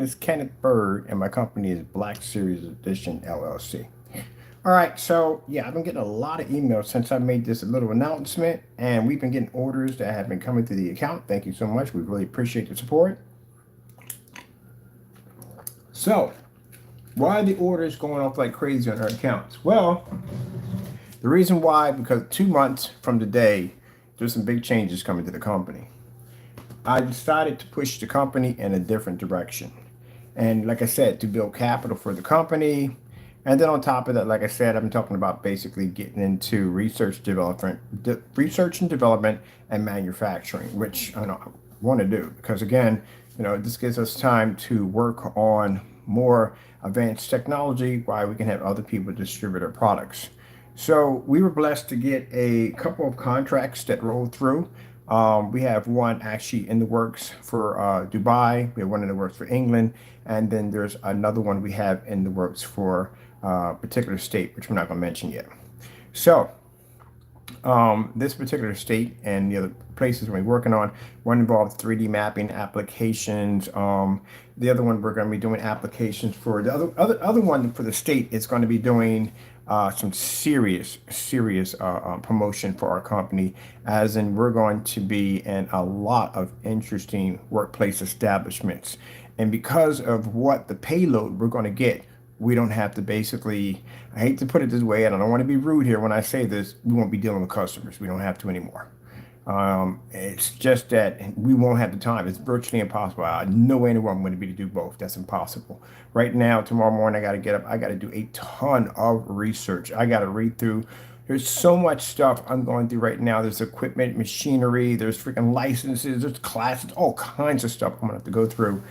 is Kenneth Bird, and my company is Black Series Edition LLC. All right, so yeah, I've been getting a lot of emails since I made this little announcement, and we've been getting orders that have been coming through the account. Thank you so much. We really appreciate the support. So, why are the orders going off like crazy on our accounts? Well, the reason why, because 2 months from today, there's some big changes coming to the company. I decided to push the company in a different direction. And like I said, to build capital for the company. And then on top of that, like I said, I'm talking about basically getting into research and development and manufacturing, which I want to do because again, this gives us time to work on more advanced technology while we can have other people distribute our products. So we were blessed to get a couple of contracts that rolled through. We have one actually in the works for Dubai. We have one in the works for England. And then there's another one we have in the works for a particular state, which we're not going to mention yet. So this particular state and the other places we're working on, one involved 3D mapping applications. The other one we're going to be doing applications for. The other one for the state is going to be doing some serious promotion for our company, as in we're going to be in a lot of interesting workplace establishments. And because of what the payload we're going to get, we don't have to basically, I hate to put it this way, and I don't want to be rude here when I say this, we won't be dealing with customers. We don't have to anymore. It's just that we won't have the time. It's virtually impossible. No way in the world I'm going to be to do both. That's impossible. Right now, tomorrow morning, I got to get up. I got to do a ton of research. I got to read through. There's so much stuff I'm going through right now. There's equipment, machinery, there's freaking licenses, there's classes, all kinds of stuff I'm going to have to go through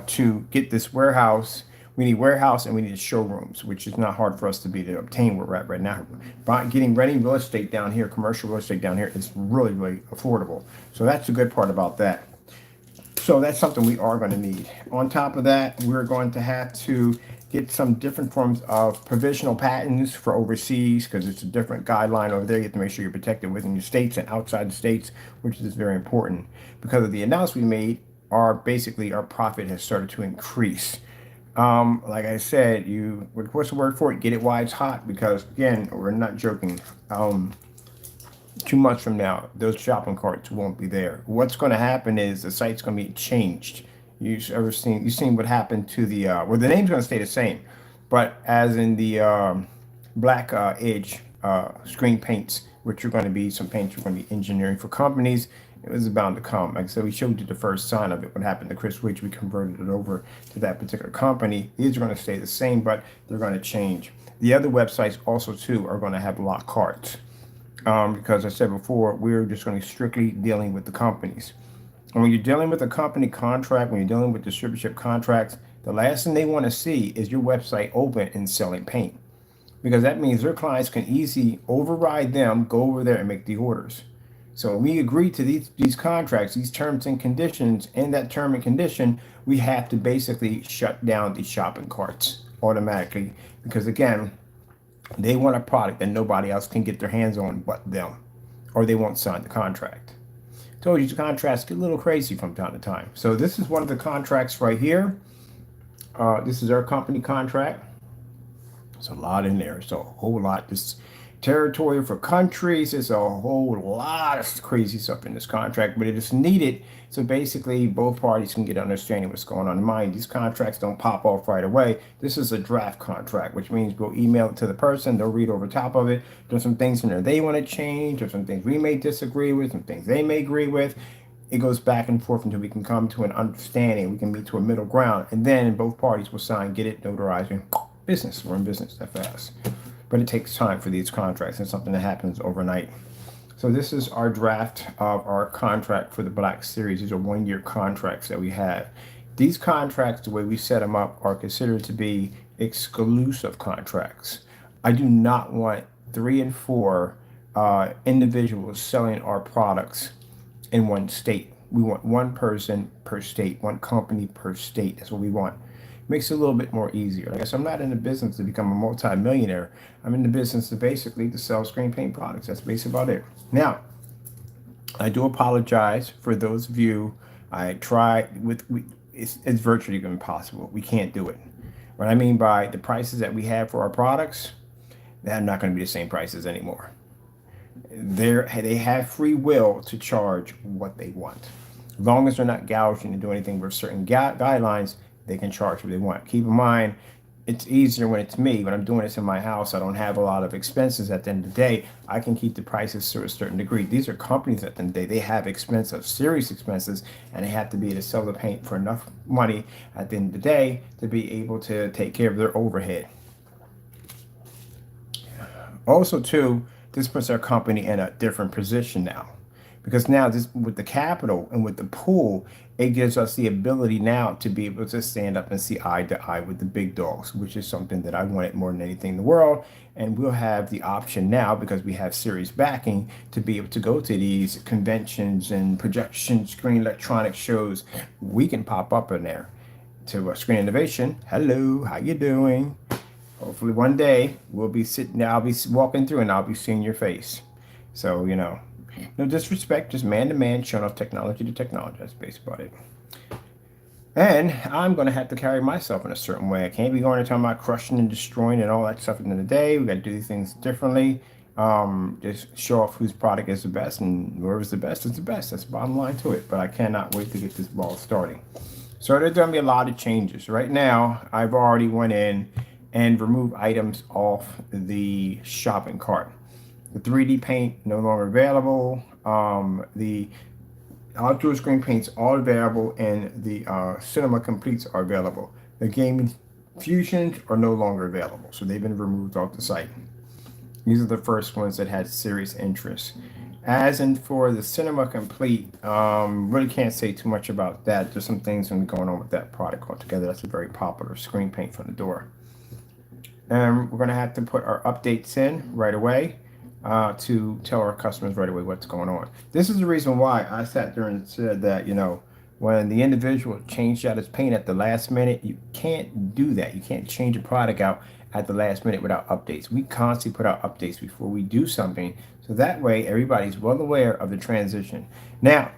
to get this warehouse. We need warehouse and we need showrooms, which is not hard for us to obtain where we're at right now. But getting ready real estate down here, commercial real estate down here, is really, really affordable. So that's the good part about that. So that's something we are going to need. On top of that, we're going to have to get some different forms of provisional patents for overseas because it's a different guideline over there. You have to make sure you're protected within your states and outside the states, which is very important. Because of the announcement we made, our profit has started to increase. Like I said, what's the word for it? Get it while it's hot, because again, we're not joking. 2 months from now, those shopping carts won't be there. What's going to happen is the site's going to be changed. You've seen what happened to the the name's going to stay the same, but as in the black edge screen paints, which are going to be some paints we're going to be engineering for companies. It was bound to come. Like I said, we showed you the first sign of it. What happened to Chris Witch, we converted it over to that particular company. These are going to stay the same, but they're going to change. The other websites also too are going to have lock carts. Because I said before, we're just going to be strictly dealing with the companies. And when you're dealing with a company contract, when you're dealing with distributorship contracts, the last thing they want to see is your website open and selling paint. Because that means their clients can easily override them, go over there and make the orders. So when we agree to these contracts, these terms and conditions, in that term and condition, we have to basically shut down these shopping carts automatically. Because again, they want a product that nobody else can get their hands on but them, or they won't sign the contract. Told you the contracts get a little crazy from time to time. So this is one of the contracts right here. This is our company contract. There's a lot in there. So a whole lot. This territory for countries. There's a whole lot of crazy stuff in this contract, but it is needed so basically both parties can get understanding what's going on. Mind, these contracts don't pop off right away. This is a draft contract, which means we'll email it to the person. They'll read over top of it. There's some things in there they want to change, or some things we may disagree with, some things they may agree with. It goes back and forth until we can come to an understanding. We can meet to a middle ground, and then both parties will sign, get it notarized, and business. We're in business that fast. But it takes time for these contracts. It's something that happens overnight. So this is our draft of our contract for the Black Series. These are 1-year contracts that we have. These contracts, the way we set them up, are considered to be exclusive contracts. I do not want 3 and 4 individuals selling our products in one state. We want one person per state, one company per state. That's what we want. Makes it a little bit more easier. I guess I'm not in the business to become a multi-millionaire. I'm in the business to sell screen paint products. That's basically about it. Now, I do apologize for those of you. it's virtually impossible. We can't do it. What I mean by the prices that we have for our products, they're not going to be the same prices anymore. They have free will to charge what they want. As long as they're not gouging and doing anything with certain guidelines, they can charge what they want. Keep in mind, it's easier when it's me. When I'm doing this in my house, I don't have a lot of expenses at the end of the day. I can keep the prices to a certain degree. These are companies at the end of the day. They have expensive, serious expenses, and they have to be able to sell the paint for enough money at the end of the day to be able to take care of their overhead. Also, too, this puts our company in a different position now. Because now this with the capital and with the pool, it gives us the ability now to be able to stand up and see eye to eye with the big dogs, which is something that I wanted more than anything in the world. And we'll have the option now, because we have serious backing, to be able to go to these conventions and projection screen electronic shows. We can pop up in there to Screen Innovation. Hello, how you doing? Hopefully one day we'll be sitting there, I'll be walking through and I'll be seeing your face. So, no disrespect, just man to man, showing off technology to technology. That's basically about it. And I'm going to have to carry myself in a certain way. I can't be going and talking about crushing and destroying and all that stuff at the end of the day. We got to do these things differently. Just show off whose product is the best, and whoever's the best is the best. That's the bottom line to it. But I cannot wait to get this ball starting. So there's going to be a lot of changes. Right now, I've already went in and removed items off the shopping cart. The 3D paint no longer available. The outdoor screen paints all available, and the cinema completes are available. The gaming fusions are no longer available, so they've been removed off the site. These are the first ones that had serious interest. As in for the cinema complete, really can't say too much about that. There's some things going on with that product altogether. That's a very popular screen paint from the door. And we're going to have to put our updates in right away. To tell our customers right away what's going on. This is the reason why I sat there and said that, when the individual changed out his paint at the last minute, you can't do that. You can't change a product out at the last minute without updates. We constantly put out updates before we do something, so that way everybody's well aware of the transition. Now,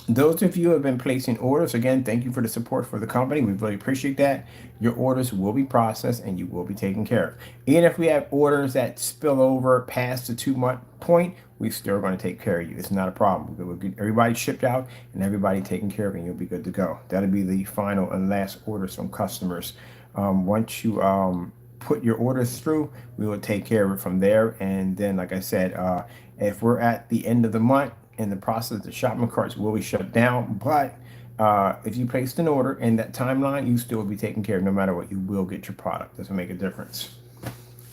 those of you who have been placing orders, again, thank you for the support for the company. We really appreciate that. Your orders will be processed and you will be taken care of. Even if we have orders that spill over past the 2-month point, we're still going to take care of you. It's not a problem. We'll get everybody shipped out and everybody taken care of, and you'll be good to go. That'll be the final and last orders from customers. Once you put your orders through, we will take care of it from there. And then, like I said, if we're at the end of the month, in the process, the shopping carts will be shut down. But if you placed an order in that timeline, you still will be taken care of no matter what. You will get your product. Doesn't make a difference.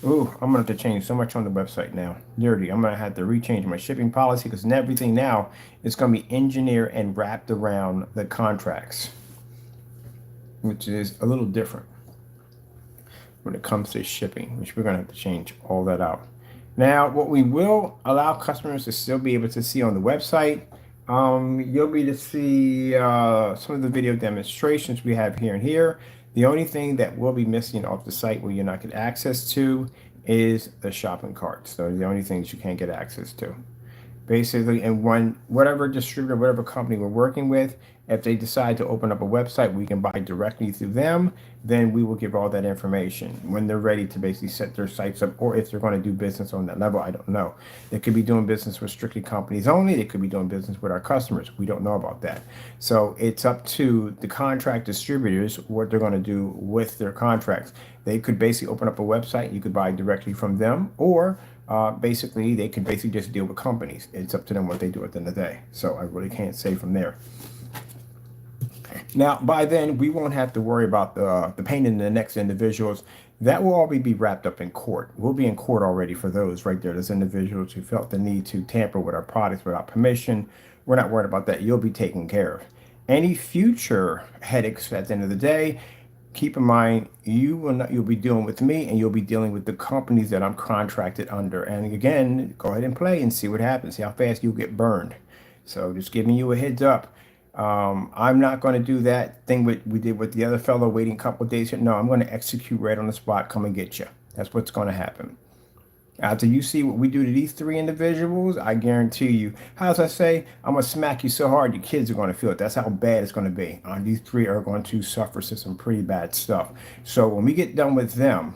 Ooh, I'm going to have to change so much on the website now. Dirty. I'm going to have to rechange my shipping policy, because everything now is going to be engineered and wrapped around the contracts, which is a little different when it comes to shipping, which we're going to have to change all that out. Now, what we will allow customers to still be able to see on the website, you'll be able to see some of the video demonstrations we have here and here. The only thing that will be missing off the site where you're not get access to is the shopping carts. So the only things you can't get access to. Basically, and whatever distributor, whatever company we're working with, if they decide to open up a website, we can buy directly through them, then we will give all that information when they're ready to basically set their sites up, or if they're going to do business on that level. I don't know. They could be doing business with strictly companies only. They could be doing business with our customers. We don't know about that. So it's up to the contract distributors what they're going to do with their contracts. They could basically open up a website. You could buy directly from them, or basically they can basically just deal with companies. It's up to them what they do at the end of the day. So I really can't say from there. Now, by then, we won't have to worry about the painting the next individuals. That will all be wrapped up in court. We'll be in court already for those right there. Those individuals who felt the need to tamper with our products without permission. We're not worried about that. You'll be taken care of. Any future headaches at the end of the day, keep in mind, you'll be dealing with me, and you'll be dealing with the companies that I'm contracted under. And again, go ahead and play and see what happens. See how fast you'll get burned. So just giving you a heads up. I'm not going to do that thing we did with the other fellow, waiting a couple of days. No, I'm going to execute right on the spot. Come and get you. That's what's going to happen. After you see what we do to these three individuals, I guarantee you, how's I say, I'm gonna smack you so hard your kids are gonna feel it. That's how bad it's gonna be. These three are going to suffer some pretty bad stuff. So when we get done with them,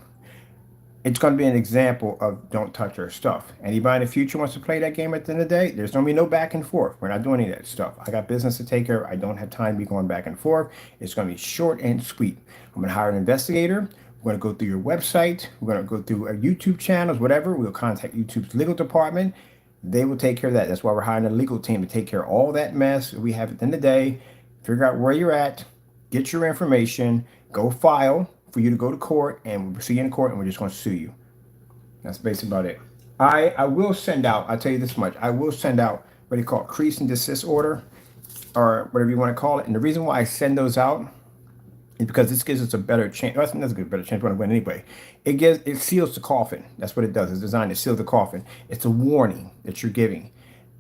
it's going to be an example of don't touch our stuff. Anybody in the future wants to play that game at the end of the day, there's going to be no back and forth. We're not doing any of that stuff. I got business to take care of. I don't have time to be going back and forth. It's going to be short and sweet. I'm going to hire an investigator. We're going to go through your website. We're going to go through our YouTube channels, whatever. We'll contact YouTube's legal department. They will take care of that. That's why we're hiring a legal team to take care of all that mess we have at the end of the day. Figure out where you're at, get your information, go file for you to go to court, and we'll see you in court, and we're just going to sue you. That's basically about it. I will send out, I'll tell you this much, I will send out what they call cease and desist order, or whatever you want to call it. And the reason why I send those out is because this gives us a better chance. Well, that's a good, better chance to win anyway. It seals the coffin. That's what it does. It's designed to seal the coffin. It's a warning that you're giving.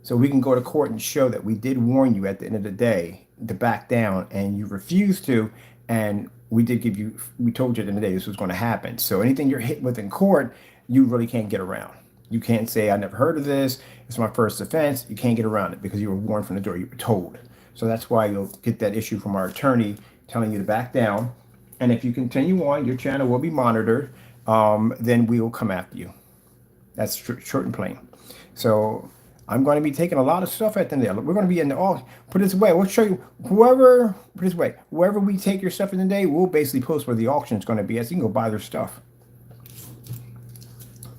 So we can go to court and show that we did warn you at the end of the day to back down, and you refused to, and we told you at the end of the day this was going to happen. So anything you're hit with in court, you really can't get around. You can't say, I never heard of this. It's my first offense. You can't get around it because you were warned from the door. You were told. So that's why you'll get that issue from our attorney telling you to back down. And if you continue on, your channel will be monitored. Then we will come after you. That's short and plain. So I'm going to be taking a lot of stuff at the end of the day. We're going to be in the all. Put it this way, we'll show you whoever. Put it this way, wherever we take your stuff in the day, we'll basically post where the auction is going to be, so you can go buy their stuff.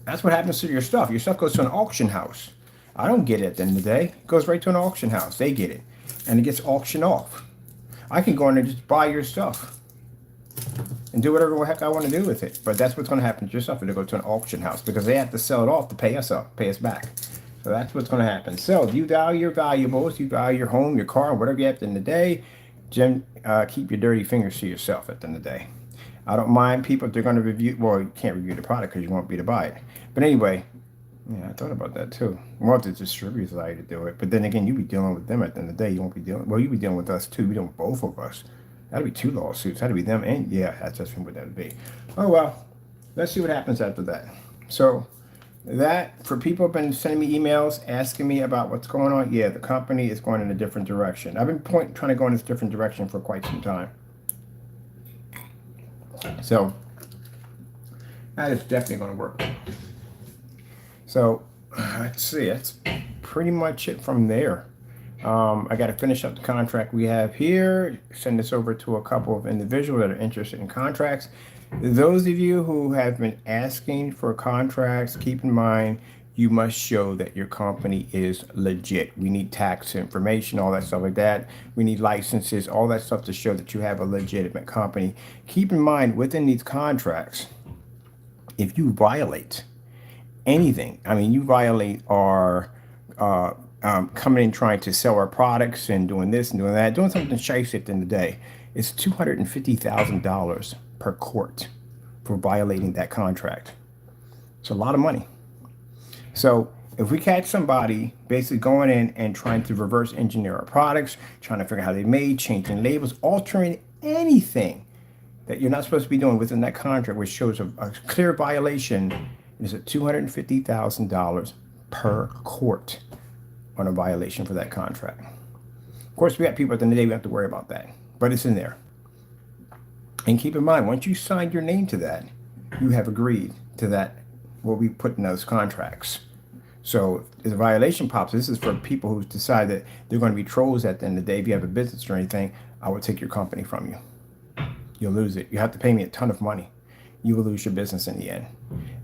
That's what happens to your stuff. Your stuff goes to an auction house. I don't get it at the end of the day. It goes right to an auction house. They get it, and it gets auctioned off. I can go in there and just buy your stuff and do whatever the heck I want to do with it. But that's what's going to happen to your stuff. It'll go to an auction house because they have to sell it off to pay us back. So that's what's going to happen. So you value your valuables, you value your home, your car, whatever you have at the end of the day. Jim, keep your dirty fingers to yourself at the end of the day. I don't mind people if they're going to review. Well, you can't review the product because you won't be to buy it. But anyway, yeah, I thought about that too. Well, the distributors allow you to do it. But then again, you be dealing with them at the end of the day. You won't be dealing. Well, you be dealing with us too. We dealing with both of us. That'd be 2 lawsuits. That'd be them and yeah, that's just what that would be. Oh well, let's see what happens after that. So that for people have been sending me emails asking me about what's going on. Yeah, the company is going in a different direction. I've been trying to go in this different direction for quite some time. So that is definitely going to work. So let's see. That's pretty much it from there. I got to finish up the contract we have here. Send this over to a couple of individuals that are interested in contracts. Those of you who have been asking for contracts, keep in mind you must show that your company is legit. We need tax information, all that stuff like that. We need licenses, all that stuff to show that you have a legitimate company. Keep in mind within these contracts, if you violate anything, I mean, you violate our coming in trying to sell our products and doing this and doing that, doing something shicey at the end of the day, it's $250,000 per court for violating that contract. It's a lot of money. So if we catch somebody basically going in and trying to reverse engineer our products, trying to figure out how they made, changing labels, altering anything that you're not supposed to be doing within that contract, which shows a clear violation, is at $250,000 per court on a violation for that contract. Of course, we got people at the end of the day, we have to worry about that, but it's in there. And keep in mind, once you sign your name to that, you have agreed to that, what we put in those contracts. So if a violation pops, this is for people who decide that they're going to be trolls at the end of the day. If you have a business or anything, I will take your company from you. You'll lose it. You have to pay me a ton of money. You will lose your business in the end.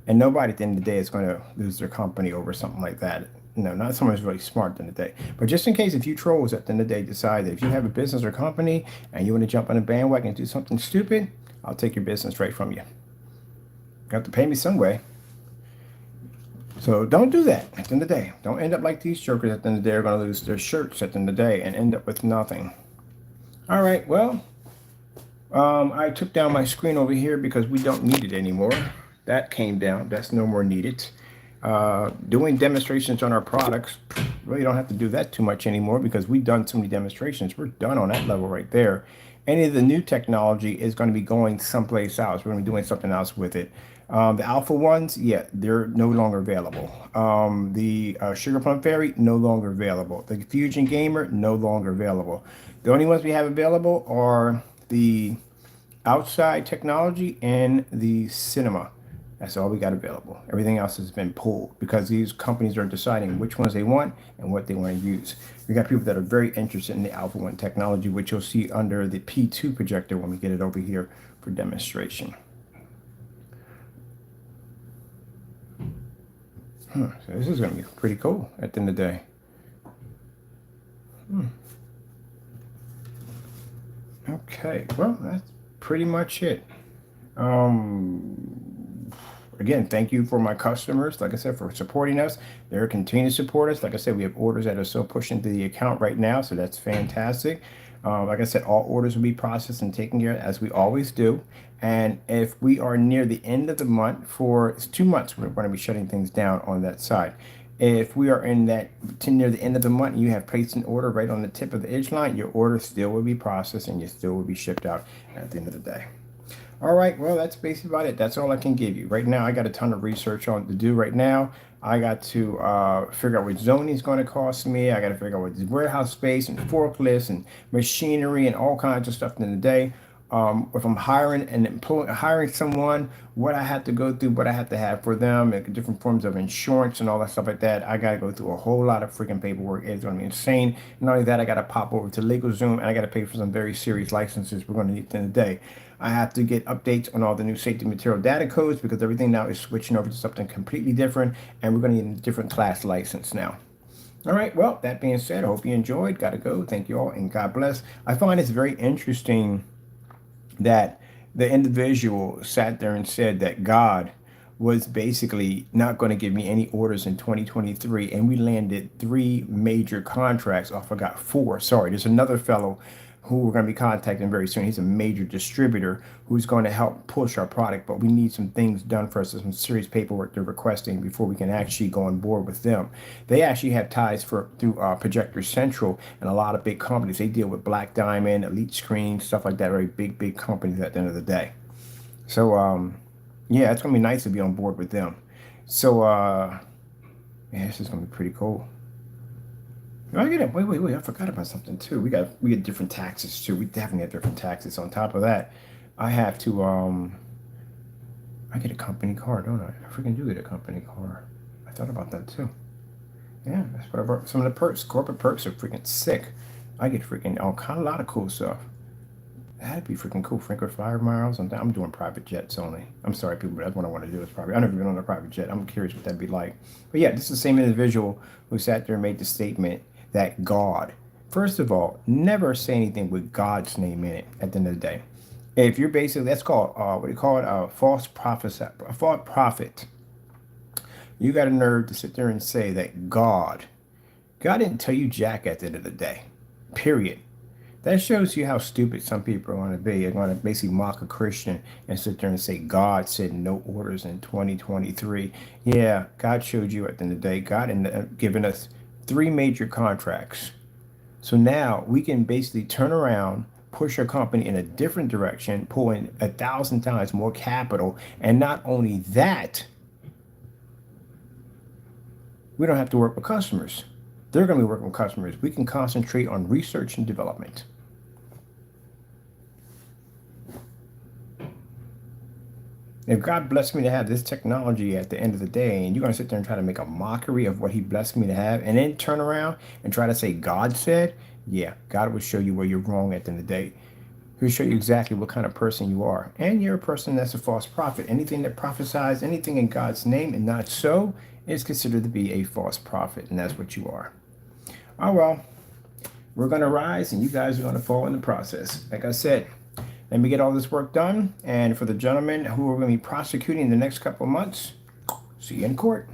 And nobody at the end of the day is going to lose their company over something like that. No, not someone who's really smart at the end of the day. But just in case if you trolls at the end of the day decide that if you have a business or company and you want to jump on a bandwagon and do something stupid, I'll take your business right from you. You have to pay me some way. So don't do that at the end of the day. Don't end up like these jokers at the end of the day are going to lose their shirts at the end of the day and end up with nothing. All right, well, I took down my screen over here because we don't need it anymore. That came down. That's no more needed. Doing demonstrations on our products, really don't have to do that too much anymore because we've done so many demonstrations. We're done on that level right there. Any of the new technology is going to be going someplace else. We're going to be doing something else with it. The alpha ones, yeah, they're no longer available. The Sugar Plum Fairy, no longer available. The Fusion Gamer, no longer available. The only ones we have available are the outside technology and the cinema. That's all we got available. Everything else has been pulled because these companies are deciding which ones they want and what they want to use. We got people that are very interested in the Alpha 1 technology, which you'll see under the P2 projector when we get it over here for demonstration. So this is going to be pretty cool at the end of the day. Okay, well, that's pretty much it. Again, thank you for my customers, like I said, for supporting us. They're continuing to support us. Like I said, we have orders that are still pushing to the account right now, so that's fantastic. Like I said, all orders will be processed and taken care of as we always do. And if we are near the end of the month, for it's 2 months, we're going to be shutting things down on that side. If we are in that near the end of the month and you have placed an order right on the tip of the edge line, your order still will be processed and you still will be shipped out at the end of the day. All right, well, that's basically about it. That's all I can give you. Right now, I got a ton of research on to do right now. I got to figure out what zoning is going to cost me. I got to figure out what warehouse space and forklifts and machinery and all kinds of stuff in the day. If I'm hiring someone, what I have to go through, what I have to have for them, and different forms of insurance and all that stuff like that. I got to go through a whole lot of freaking paperwork. It's going to be insane. Not only that, I got to pop over to LegalZoom and I got to pay for some very serious licenses we're going to need at the end of the day. I have to get updates on all the new safety material data codes because everything now is switching over to something completely different, and we're going to need a different class license now. All right, well, that being said, I hope you enjoyed. Got to go. Thank you all, and God bless. I find it's very interesting that the individual sat there and said that God was basically not going to give me any orders in 2023, and we landed 3 major contracts. Oh, I forgot 4. Sorry, there's another fellow who we're going to be contacting very soon. He's a major distributor who's going to help push our product, but we need some things done for us, some serious paperwork they're requesting before we can actually go on board with them. They actually have ties through Projector Central and a lot of big companies. They deal with Black Diamond, Elite Screen, stuff like that. Very big companies at the end of the day. So yeah, it's going to be nice to be on board with them. So yeah, this is going to be pretty cool. I get it. Wait. I forgot about something too. We get different taxes too. We definitely have different taxes. On top of that, I have to I get a company car, don't I? I freaking do get a company car. I thought about that too. Yeah, that's what I brought. Some of the perks, corporate perks are freaking sick. I get freaking a lot of cool stuff. That'd be freaking cool. Franklin Flyer miles. I'm doing private jets only. I'm sorry, people, but that's what I want to do. Is private. I've never been on a private jet. I'm curious what that'd be like. But yeah, this is the same individual who sat there and made the statement that God, first of all, never say anything with God's name in it at the end of the day. If you're basically, that's called, what do you call it? A false prophet. You got a nerve to sit there and say that God didn't tell you jack at the end of the day, period. That shows you how stupid some people are going to be. They're going to basically mock a Christian and sit there and say God said no orders in 2023. Yeah, God showed you at the end of the day. God ended up giving us 3 major contracts. So now we can basically turn around, push our company in a different direction, pull in 1,000 times more capital. And not only that, we don't have to work with customers. They're going to be working with customers. We can concentrate on research and development. If God blessed me to have this technology at the end of the day, and you're going to sit there and try to make a mockery of what he blessed me to have, and then turn around and try to say God said, yeah, God will show you where you're wrong at the end of the day. He'll show you exactly what kind of person you are. And you're a person that's a false prophet. Anything that prophesies anything in God's name and not so is considered to be a false prophet, and that's what you are. Oh, well, we're going to rise, and you guys are going to fall in the process. Like I said, let me get all this work done. And for the gentlemen who are going to be prosecuting in the next couple of months, see you in court.